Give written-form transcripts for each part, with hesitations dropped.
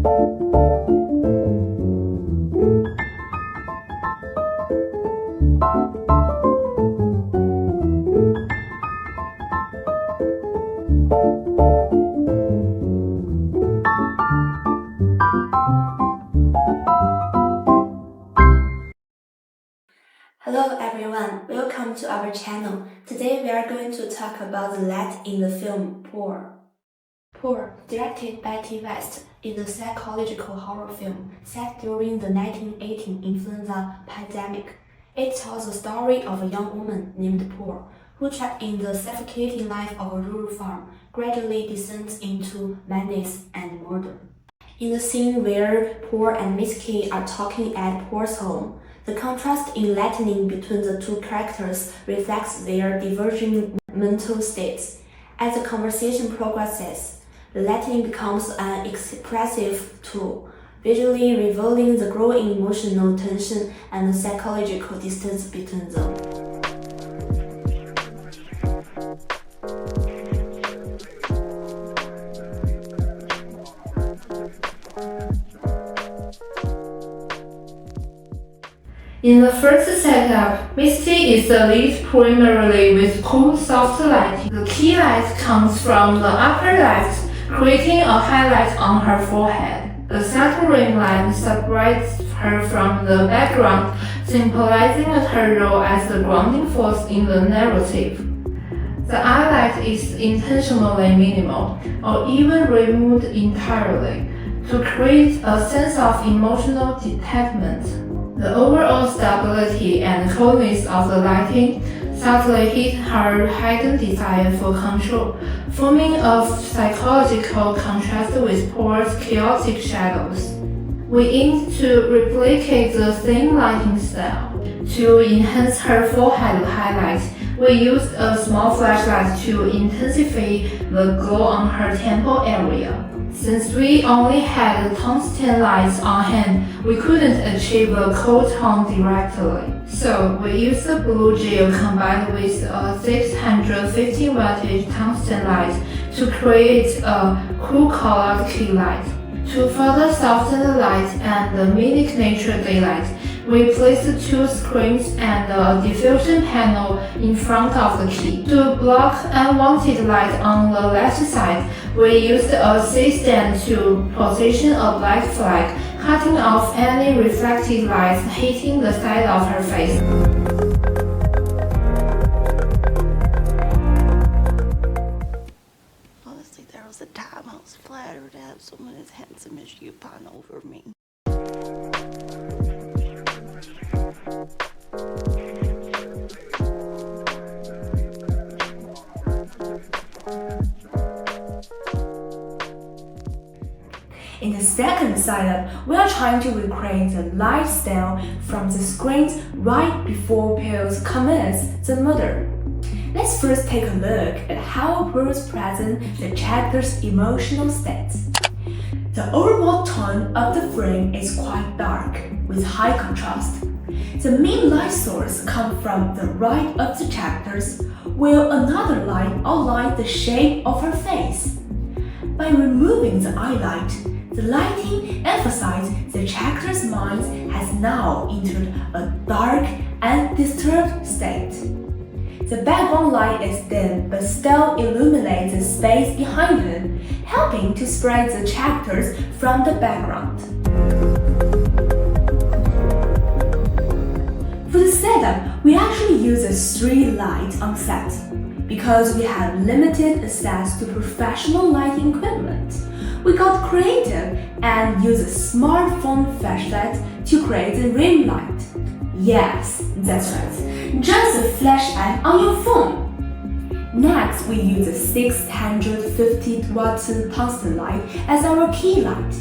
Hello everyone, welcome to our channel. Today we are going to talk about the light in the film Pearl. Pearl, directed by T. West, is a psychological horror film set during the 1918 influenza pandemic. It tells the story of a young woman named Pearl, who trapped in the suffocating life of a rural farm, gradually descends into madness and murder. In the scene where Pearl and Miss K are talking at Pearl's home, the contrast in lightning between the two characters reflects their diverging mental states. As the conversation progresses, the lightning becomes an expressive tool, visually revealing the growing emotional tension and the psychological distance between them. In the first setup, Misty is the lead primarily with cool, soft lighting. The key light comes from the upper left, creating a highlight on her forehead. The center ring light separates her from the background, symbolizing her role as the grounding force in the narrative. The eye light is intentionally minimal, or even removed entirely, to create a sense of emotional detachment. The overall stability and coolness of the lighting subtly hid her hidden desire for control, forming a psychological contrast with Pearl's chaotic shadows. We aimed to replicate the same lighting style. To enhance her forehead highlight, we used a small flashlight to intensify the glow on her temple area. Since we only had tungsten lights on hand, we couldn't achieve a cool tone directly. So we used the blue gel combined with a 650 wattage tungsten light to create a cool colored key light. To further soften the light and the mimic nature daylight, we placed two screens and a diffusion panel in front of the key. To block unwanted light on the left side, we used a C-stand to position a black flag, cutting off any reflected light hitting the side of her face. Honestly, there was a time I was flattered to have someone as handsome as you pine over me. In the second setup, we are trying to recreate the lifestyle from the screens right before Pearl commits the murder. Let's first take a look at how Pearl presents the character's emotional states. The overall tone of the frame is quite dark, with high contrast. The main light source comes from the right of the characters, while another light outlines the shape of her face. By removing the eye light, the lighting emphasizes the character's mind has now entered a dark and disturbed state. The background light is dim but still illuminates the space behind them, helping to spread the characters from the background. For the setup, we actually use a street light on set. Because we have limited access to professional lighting equipment, we got creative and used a smartphone flashlight to create the ring light. Yes, that's right, just a flashlight on your phone. Next, we use a 650 watt tungsten light as our key light.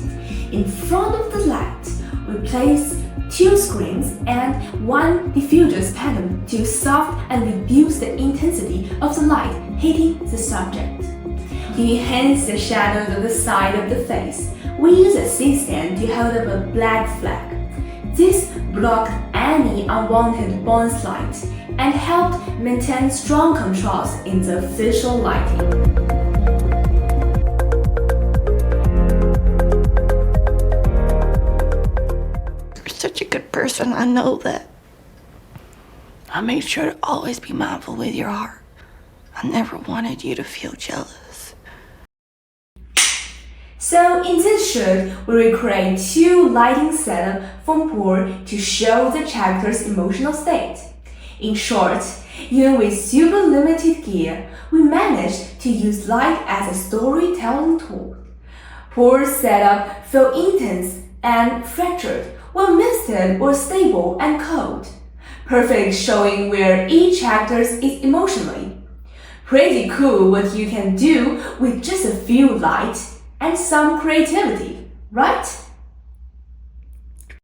In front of the light, we place two screens and one diffuser panel to soften and reduce the intensity of the light hitting the subject. To enhance the shadows of the side of the face, we use a C-stand to hold up a black flag. This blocked any unwanted bonus light and helped maintain strong contrast in the visual lighting. person, I know that. I made sure to always be mindful with your heart. I never wanted you to feel jealous. So in this shot, we recreate two lighting setups from Pealrl to show the character's emotional state. In short, even with super limited gear, we managed to use light as a storytelling tool. Pealrl's setup felt intense and fractured, while Misted was stable and cold. Perfect showing where each character is emotionally. Pretty cool what you can do with just a few light and some creativity, right?